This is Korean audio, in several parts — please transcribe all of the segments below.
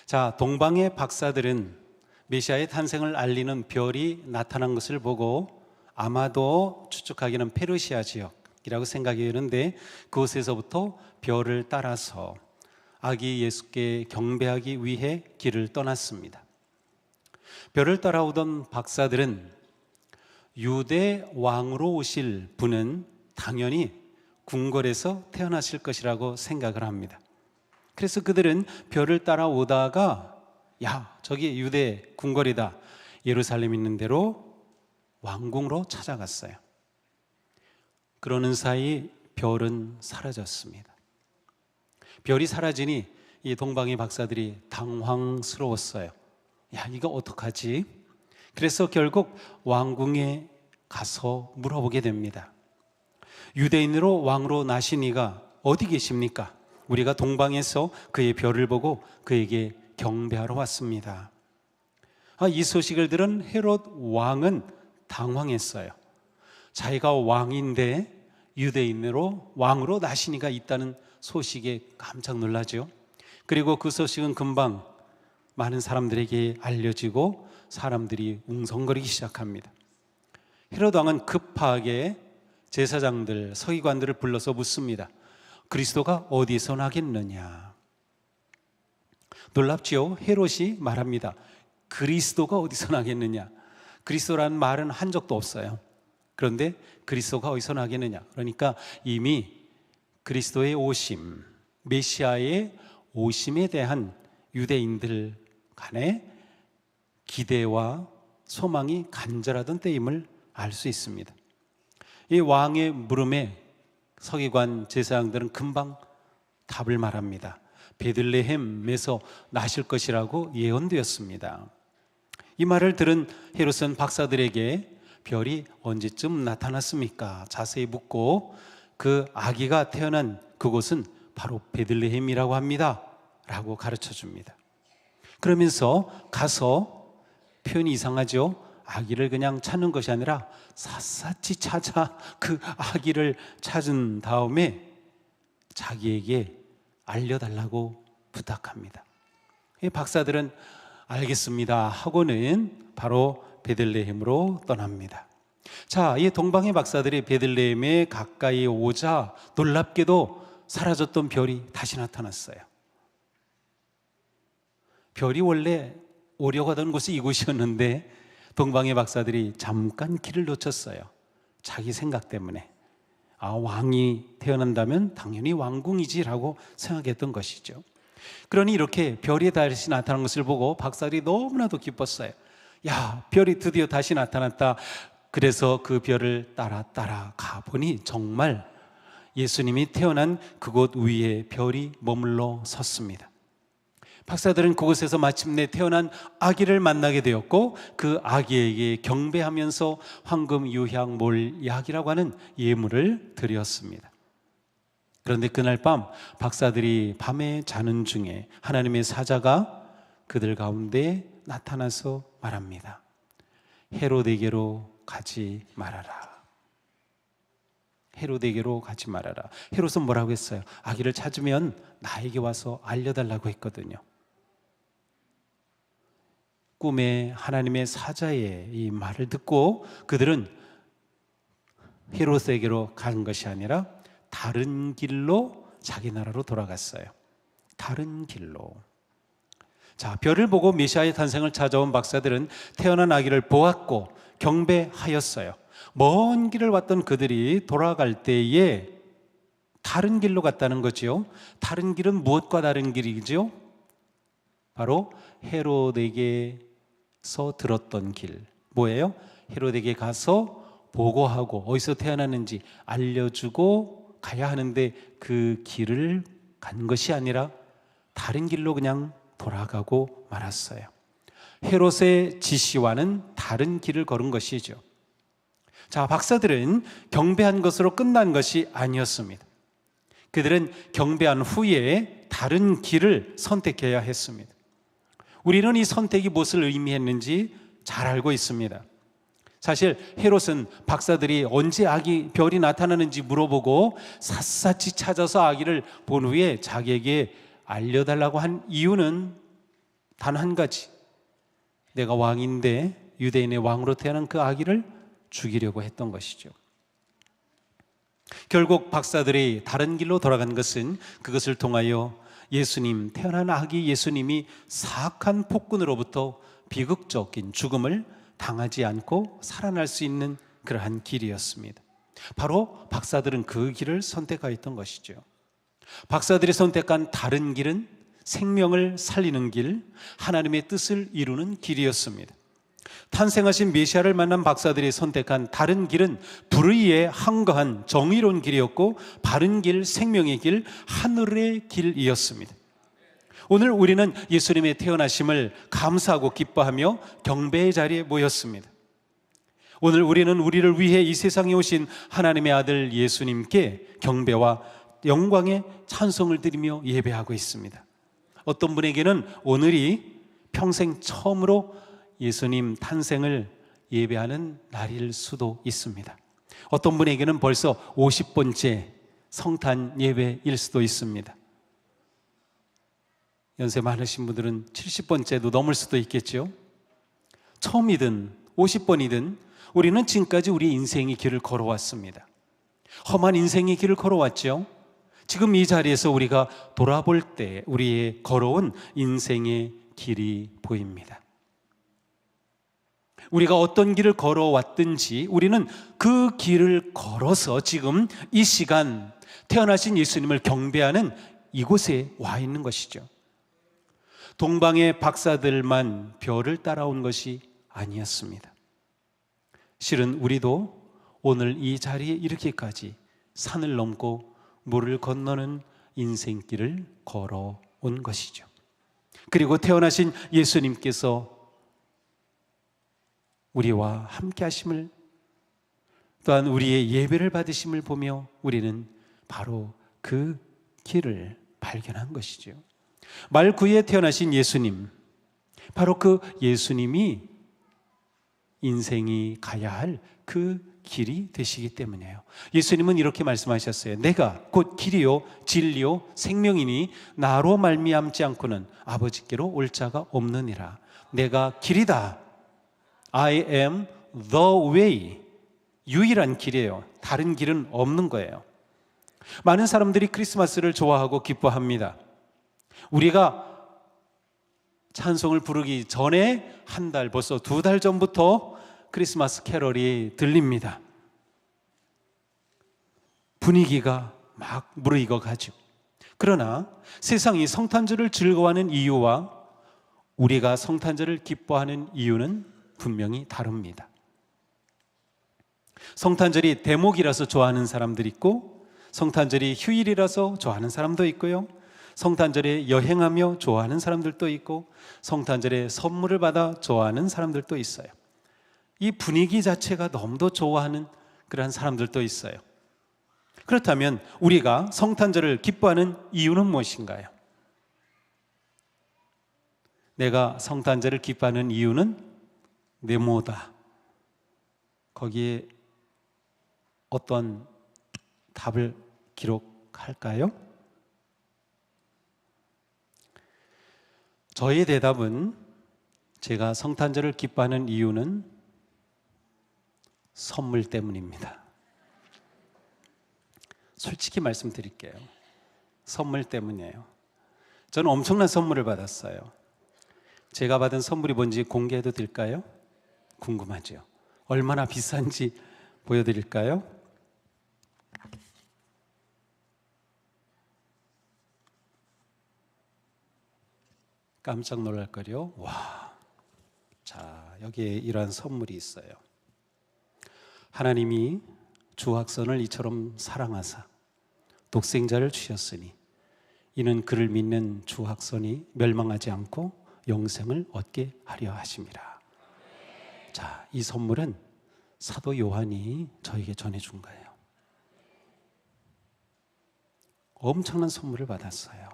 자, 동방의 박사들은 메시아의 탄생을 알리는 별이 나타난 것을 보고 아마도 추측하기는 페르시아 지역이라고 생각이 되는데, 그곳에서부터 별을 따라서 아기 예수께 경배하기 위해 길을 떠났습니다. 별을 따라오던 박사들은 유대 왕으로 오실 분은 당연히 궁궐에서 태어나실 것이라고 생각을 합니다. 그래서 그들은 별을 따라오다가 저기 유대 궁궐이다, 예루살렘 있는 대로 왕궁으로 찾아갔어요. 그러는 사이 별은 사라졌습니다. 별이 사라지니 이 동방의 박사들이 당황스러웠어요. 이거 어떡하지? 그래서 결국 왕궁에 가서 물어보게 됩니다. 유대인으로 왕으로 나신 이가 어디 계십니까? 우리가 동방에서 그의 별을 보고 그에게 경배하러 왔습니다. 이 소식을 들은 헤롯 왕은 당황했어요. 자기가 왕인데 유대인으로 왕으로 나신 이가 있다는 소식에 깜짝 놀라죠. 그리고 그 소식은 금방 많은 사람들에게 알려지고 사람들이 웅성거리기 시작합니다. 헤롯 왕은 급하게 제사장들, 서기관들을 불러서 묻습니다. 그리스도가 어디서 나겠느냐? 놀랍지요? 헤롯이 말합니다. 그리스도가 어디서 나겠느냐? 그리스도라는 말은 한 적도 없어요. 그런데 그리스도가 어디서 나겠느냐? 그러니까 이미 그리스도의 오심, 메시아의 오심에 대한 유대인들 간의 기대와 소망이 간절하던 때임을 알 수 있습니다. 이 왕의 물음에 서기관 제사장들은 금방 답을 말합니다. 베들레헴에서 나실 것이라고 예언되었습니다. 이 말을 들은 헤롯은 박사들에게 별이 언제쯤 나타났습니까? 자세히 묻고 그 아기가 태어난 그곳은 바로 베들레헴이라고 합니다 라고 가르쳐 줍니다. 그러면서 가서, 표현이 이상하죠? 아기를 그냥 찾는 것이 아니라 샅샅이 찾아 그 아기를 찾은 다음에 자기에게 알려달라고 부탁합니다. 이 박사들은 알겠습니다 하고는 바로 베들레헴으로 떠납니다. 자, 이 동방의 박사들이 베들레헴에 가까이 오자 놀랍게도 사라졌던 별이 다시 나타났어요. 별이 원래 오려고 하던 곳이 이곳이었는데 동방의 박사들이 잠깐 길을 놓쳤어요. 자기 생각 때문에. 왕이 태어난다면 당연히 왕궁이지라고 생각했던 것이죠. 그러니 이렇게 별이 다시 나타난 것을 보고 박사들이 너무나도 기뻤어요. 별이 드디어 다시 나타났다. 그래서 그 별을 따라 가보니 정말 예수님이 태어난 그곳 위에 별이 머물러 섰습니다. 박사들은 그곳에서 마침내 태어난 아기를 만나게 되었고 그 아기에게 경배하면서 황금, 유향, 몰, 약이라고 하는 예물을 드렸습니다. 그런데 그날 밤 박사들이 밤에 자는 중에 하나님의 사자가 그들 가운데 나타나서 말합니다. 헤롯에게로 가지 말아라. 헤롯에게로 가지 말아라. 헤롯은 뭐라고 했어요? 아기를 찾으면 나에게 와서 알려달라고 했거든요. 꿈에 하나님의 사자의 이 말을 듣고 그들은 헤롯에게로 간 것이 아니라 다른 길로 자기 나라로 돌아갔어요. 다른 길로. 자, 별을 보고 메시아의 탄생을 찾아온 박사들은 태어난 아기를 보았고 경배하였어요. 먼 길을 왔던 그들이 돌아갈 때에 다른 길로 갔다는 거죠. 다른 길은 무엇과 다른 길이죠? 바로 헤롯에게서 들었던 길. 뭐예요? 헤롯에게 가서 보고하고 어디서 태어났는지 알려주고 가야 하는데 그 길을 간 것이 아니라 다른 길로 그냥 돌아가고 말았어요. 헤롯의 지시와는 다른 길을 걸은 것이죠. 자, 박사들은 경배한 것으로 끝난 것이 아니었습니다. 그들은 경배한 후에 다른 길을 선택해야 했습니다. 우리는 이 선택이 무엇을 의미했는지 잘 알고 있습니다. 사실 헤롯은 박사들이 언제 아기 별이 나타나는지 물어보고 샅샅이 찾아서 아기를 본 후에 자기에게 알려달라고 한 이유는 단 한 가지, 내가 왕인데 유대인의 왕으로 태어난 그 아기를 죽이려고 했던 것이죠. 결국 박사들이 다른 길로 돌아간 것은 그것을 통하여 예수님, 태어난 아기 예수님이 사악한 폭군으로부터 비극적인 죽음을 당하지 않고 살아날 수 있는 그러한 길이었습니다. 바로 박사들은 그 길을 선택하였던 것이죠. 박사들이 선택한 다른 길은 생명을 살리는 길, 하나님의 뜻을 이루는 길이었습니다. 탄생하신 메시아를 만난 박사들이 선택한 다른 길은 불의에 항거한 정의로운 길이었고, 바른 길, 생명의 길, 하늘의 길이었습니다. 오늘 우리는 예수님의 태어나심을 감사하고 기뻐하며 경배의 자리에 모였습니다. 오늘 우리는 우리를 위해 이 세상에 오신 하나님의 아들 예수님께 경배와 영광의 찬송을 드리며 예배하고 있습니다. 어떤 분에게는 오늘이 평생 처음으로 예수님 탄생을 예배하는 날일 수도 있습니다. 어떤 분에게는 벌써 50번째 성탄 예배일 수도 있습니다. 연세 많으신 분들은 70번째도 넘을 수도 있겠죠. 처음이든 50번이든 우리는 지금까지 우리 인생의 길을 걸어왔습니다. 험한 인생의 길을 걸어왔죠. 지금 이 자리에서 우리가 돌아볼 때 우리의 걸어온 인생의 길이 보입니다. 우리가 어떤 길을 걸어왔든지 우리는 그 길을 걸어서 지금 이 시간 태어나신 예수님을 경배하는 이곳에 와 있는 것이죠. 동방의 박사들만 별을 따라온 것이 아니었습니다. 실은 우리도 오늘 이 자리에 이렇게까지 산을 넘고 물을 건너는 인생길을 걸어온 것이죠. 그리고 태어나신 예수님께서 우리와 함께 하심을, 또한 우리의 예배를 받으심을 보며 우리는 바로 그 길을 발견한 것이죠. 말구에 태어나신 예수님, 바로 그 예수님이 인생이 가야 할 그 길이 되시기 때문이에요. 예수님은 이렇게 말씀하셨어요. 내가 곧 길이요 진리요 생명이니 나로 말미암지 않고는 아버지께로 올 자가 없느니라. 내가 길이다. I am the way. 유일한 길이에요. 다른 길은 없는 거예요. 많은 사람들이 크리스마스를 좋아하고 기뻐합니다. 우리가 찬송을 부르기 전에 한 달, 벌써 2달 전부터 크리스마스 캐럴이 들립니다. 분위기가 막 무르익어 가지고. 그러나 세상이 성탄절을 즐거워하는 이유와 우리가 성탄절을 기뻐하는 이유는 분명히 다릅니다. 성탄절이 대목이라서 좋아하는 사람들이 있고, 성탄절이 휴일이라서 좋아하는 사람도 있고요, 성탄절에 여행하며 좋아하는 사람들도 있고, 성탄절에 선물을 받아 좋아하는 사람들도 있어요. 이 분위기 자체가 너무도 좋아하는 그러한 사람들도 있어요. 그렇다면 우리가 성탄절을 기뻐하는 이유는 무엇인가요? 내가 성탄절을 기뻐하는 이유는 네모다. 거기에 어떤 답을 기록할까요? 저의 대답은, 제가 성탄절을 기뻐하는 이유는 선물 때문입니다. 솔직히 말씀드릴게요. 선물 때문이에요. 저는 엄청난 선물을 받았어요. 제가 받은 선물이 뭔지 공개해도 될까요? 궁금하죠? 얼마나 비싼지 보여드릴까요? 깜짝 놀랄걸요? 와, 자, 여기에 이러한 선물이 있어요. 하나님이 주학선을 이처럼 사랑하사 독생자를 주셨으니 이는 그를 믿는 주학선이 멸망하지 않고 영생을 얻게 하려 하심이라. 자, 이 선물은 사도 요한이 저에게 전해준 거예요. 엄청난 선물을 받았어요.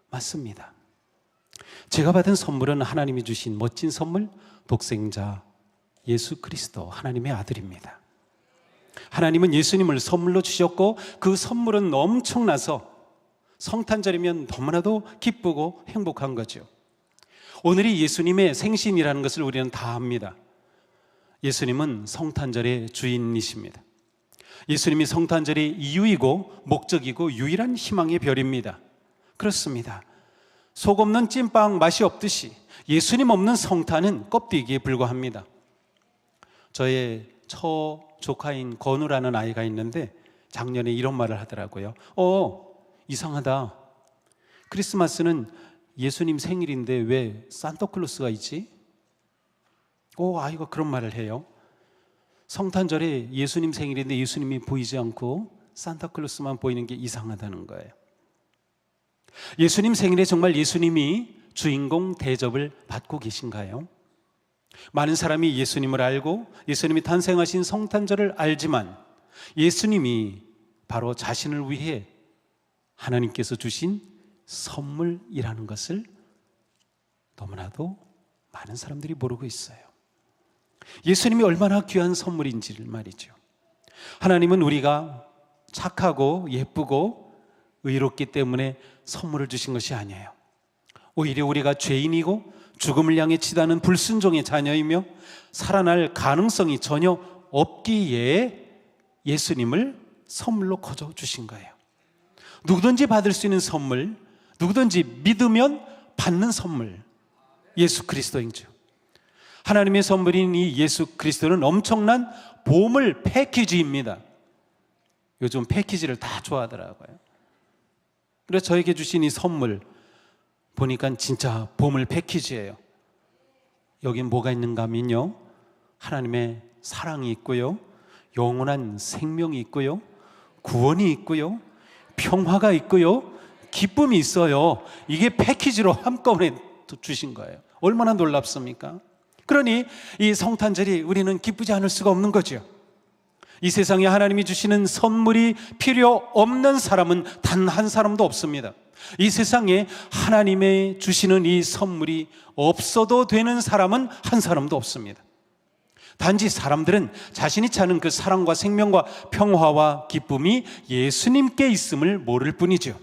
맞습니다. 제가 받은 선물은 하나님이 주신 멋진 선물, 독생자 예수 그리스도 하나님의 아들입니다. 하나님은 예수님을 선물로 주셨고, 그 선물은 엄청나서 성탄절이면 너무나도 기쁘고 행복한 거죠. 오늘이 예수님의 생신이라는 것을 우리는 다 압니다. 예수님은 성탄절의 주인이십니다. 예수님이 성탄절의 이유이고 목적이고 유일한 희망의 별입니다. 그렇습니다. 속 없는 찐빵 맛이 없듯이 예수님 없는 성탄은 껍데기에 불과합니다. 저의 처조카인 건우라는 아이가 있는데 작년에 이런 말을 하더라고요. 이상하다. 크리스마스는 예수님 생일인데 왜 산타클로스가 있지? 아이가 그런 말을 해요. 성탄절에 예수님 생일인데 예수님이 보이지 않고 산타클로스만 보이는 게 이상하다는 거예요. 예수님 생일에 정말 예수님이 주인공 대접을 받고 계신가요? 많은 사람이 예수님을 알고 예수님이 탄생하신 성탄절을 알지만 예수님이 바로 자신을 위해 하나님께서 주신 선물이라는 것을 너무나도 많은 사람들이 모르고 있어요. 예수님이 얼마나 귀한 선물인지를 말이죠. 하나님은 우리가 착하고 예쁘고 의롭기 때문에 선물을 주신 것이 아니에요. 오히려 우리가 죄인이고 죽음을 향해 치닫는 불순종의 자녀이며 살아날 가능성이 전혀 없기에 예수님을 선물로 거저 주신 거예요. 누구든지 받을 수 있는 선물, 누구든지 믿으면 받는 선물, 예수 그리스도이죠. 하나님의 선물인 이 예수 그리스도는 엄청난 보물 패키지입니다. 요즘 패키지를 다 좋아하더라고요. 그래서 저에게 주신 이 선물 보니까 진짜 보물 패키지예요. 여긴 뭐가 있는가 하면요, 하나님의 사랑이 있고요, 영원한 생명이 있고요, 구원이 있고요, 평화가 있고요, 기쁨이 있어요. 이게 패키지로 한꺼번에 주신 거예요. 얼마나 놀랍습니까? 그러니 이 성탄절이 우리는 기쁘지 않을 수가 없는 거죠. 이 세상에 하나님이 주시는 선물이 필요 없는 사람은 단 한 사람도 없습니다. 이 세상에 하나님의 주시는 이 선물이 없어도 되는 사람은 한 사람도 없습니다. 단지 사람들은 자신이 찾는 그 사랑과 생명과 평화와 기쁨이 예수님께 있음을 모를 뿐이죠.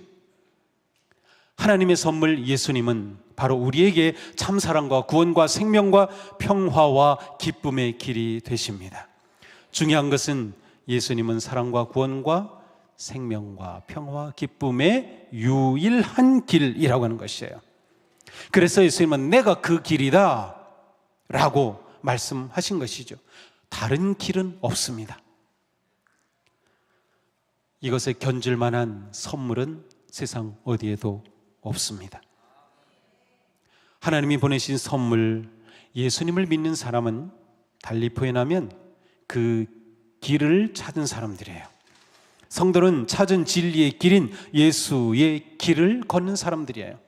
하나님의 선물 예수님은 바로 우리에게 참사랑과 구원과 생명과 평화와 기쁨의 길이 되십니다. 중요한 것은 예수님은 사랑과 구원과 생명과 평화와 기쁨의 유일한 길이라고 하는 것이에요. 그래서 예수님은 내가 그 길이다 라고 말씀하신 것이죠. 다른 길은 없습니다. 이것에 견줄 만한 선물은 세상 어디에도 없습니다. 하나님이 보내신 선물, 예수님을 믿는 사람은 달리 표현하면 그 길을 찾은 사람들이에요. 성도는 찾은 진리의 길인 예수의 길을 걷는 사람들이에요.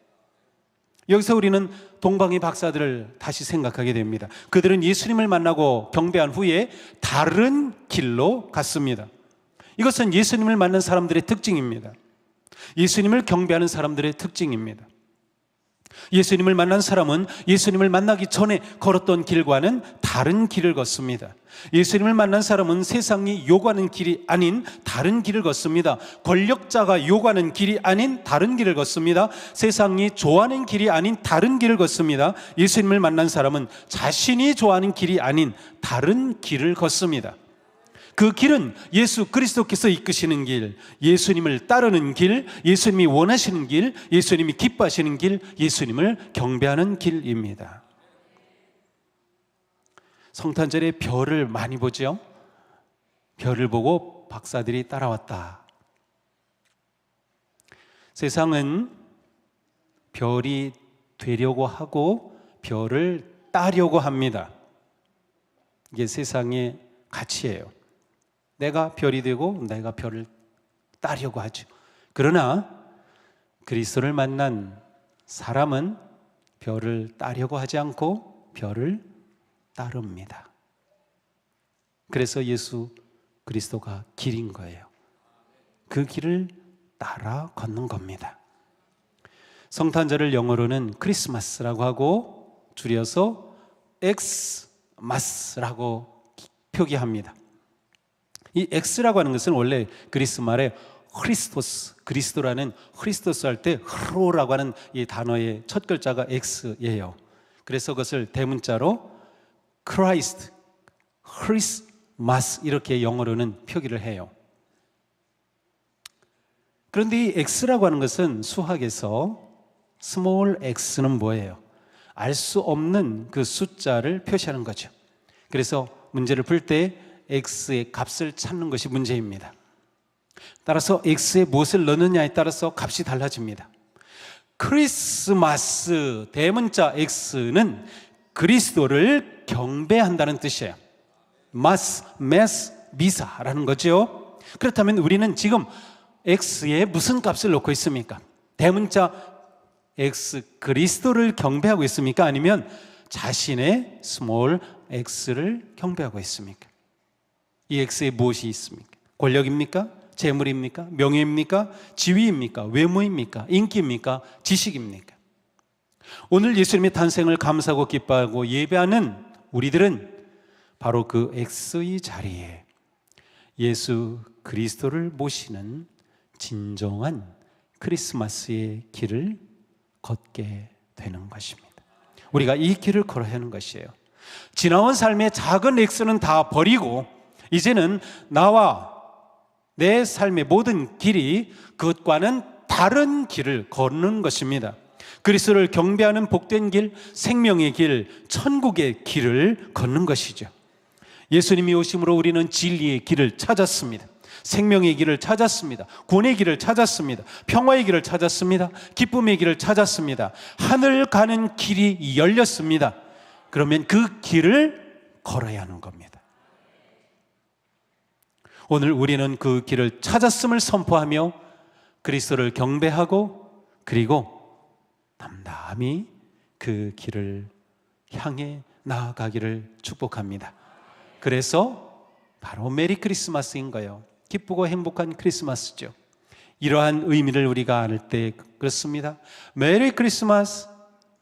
여기서 우리는 동방의 박사들을 다시 생각하게 됩니다. 그들은 예수님을 만나고 경배한 후에 다른 길로 갔습니다. 이것은 예수님을 만난 사람들의 특징입니다. 예수님을 경배하는 사람들의 특징입니다. 예수님을 만난 사람은 예수님을 만나기 전에 걸었던 길과는 다른 길을 걷습니다. 예수님을 만난 사람은 세상이 요구하는 길이 아닌 다른 길을 걷습니다. 권력자가 요구하는 길이 아닌 다른 길을 걷습니다. 세상이 좋아하는 길이 아닌 다른 길을 걷습니다. 예수님을 만난 사람은 자신이 좋아하는 길이 아닌 다른 길을 걷습니다. 그 길은 예수 그리스도께서 이끄시는 길, 예수님을 따르는 길, 예수님이 원하시는 길, 예수님이 기뻐하시는 길, 예수님을 경배하는 길입니다. 성탄절에 별을 많이 보죠. 별을 보고 박사들이 따라왔다. 세상은 별이 되려고 하고 별을 따려고 합니다. 이게 세상의 가치예요. 내가 별이 되고 내가 별을 따려고 하죠. 그러나 그리스도를 만난 사람은 별을 따려고 하지 않고 별을 따릅니다. 그래서 예수 그리스도가 길인 거예요. 그 길을 따라 걷는 겁니다. 성탄절을 영어로는 크리스마스라고 하고 줄여서 엑스마스라고 표기합니다. 이 X라고 하는 것은 원래 그리스 말에 크리스토스, 그리스도라는 크리스토스 할 때 흐로라고 하는 이 단어의 첫 글자가 X예요. 그래서 그것을 대문자로 Christ, Christmas 이렇게 영어로는 표기를 해요. 그런데 이 x라고 하는 것은 수학에서 small x는 뭐예요? 알 수 없는 그 숫자를 표시하는 거죠. 그래서 문제를 풀 때 x의 값을 찾는 것이 문제입니다. 따라서 x에 무엇을 넣느냐에 따라서 값이 달라집니다. 크리스마스 대문자 x는 그리스도를 경배한다는 뜻이에요. 마스, 메스, 미사라는 거죠. 그렇다면 우리는 지금 x에 무슨 값을 넣고 있습니까? 대문자 x, 그리스도를 경배하고 있습니까? 아니면 자신의 스몰 x를 경배하고 있습니까? 이 x에 무엇이 있습니까? 권력입니까? 재물입니까? 명예입니까? 지위입니까? 외모입니까? 인기입니까? 지식입니까? 오늘 예수님의 탄생을 감사하고 기뻐하고 예배하는 우리들은 바로 그 x의 자리에 예수 그리스도를 모시는 진정한 크리스마스의 길을 걷게 되는 것입니다. 우리가 이 길을 걸어야 하는 것이에요. 지나온 삶의 작은 x는 다 버리고 이제는 나와 내 삶의 모든 길이 그것과는 다른 길을 걷는 것입니다. 그리스도를 경배하는 복된 길, 생명의 길, 천국의 길을 걷는 것이죠. 예수님이 오심으로 우리는 진리의 길을 찾았습니다. 생명의 길을 찾았습니다. 구원의 길을 찾았습니다. 평화의 길을 찾았습니다. 기쁨의 길을 찾았습니다. 하늘 가는 길이 열렸습니다. 그러면 그 길을 걸어야 하는 겁니다. 오늘 우리는 그 길을 찾았음을 선포하며 그리스도를 경배하고 그리고 담담히 그 길을 향해 나아가기를 축복합니다. 그래서 바로 메리 크리스마스인 거예요. 기쁘고 행복한 크리스마스죠. 이러한 의미를 우리가 알 때 그렇습니다. 메리 크리스마스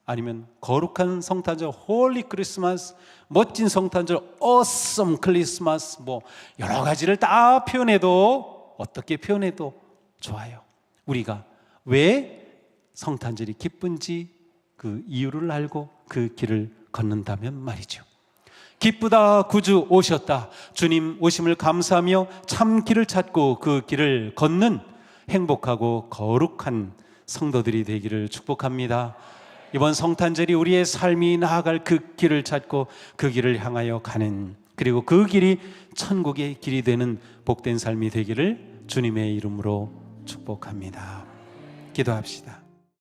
아니면 거룩한 성탄절 홀리 크리스마스, 멋진 성탄절 awesome 크리스마스, 뭐 여러 가지를 다 표현해도 어떻게 표현해도 좋아요. 우리가 왜 성탄절이 기쁜지 그 이유를 알고 그 길을 걷는다면 말이죠. 기쁘다 구주 오셨다, 주님 오심을 감사하며 참 길을 찾고 그 길을 걷는 행복하고 거룩한 성도들이 되기를 축복합니다. 이번 성탄절이 우리의 삶이 나아갈 그 길을 찾고 그 길을 향하여 가는, 그리고 그 길이 천국의 길이 되는 복된 삶이 되기를 주님의 이름으로 축복합니다. 기도합시다.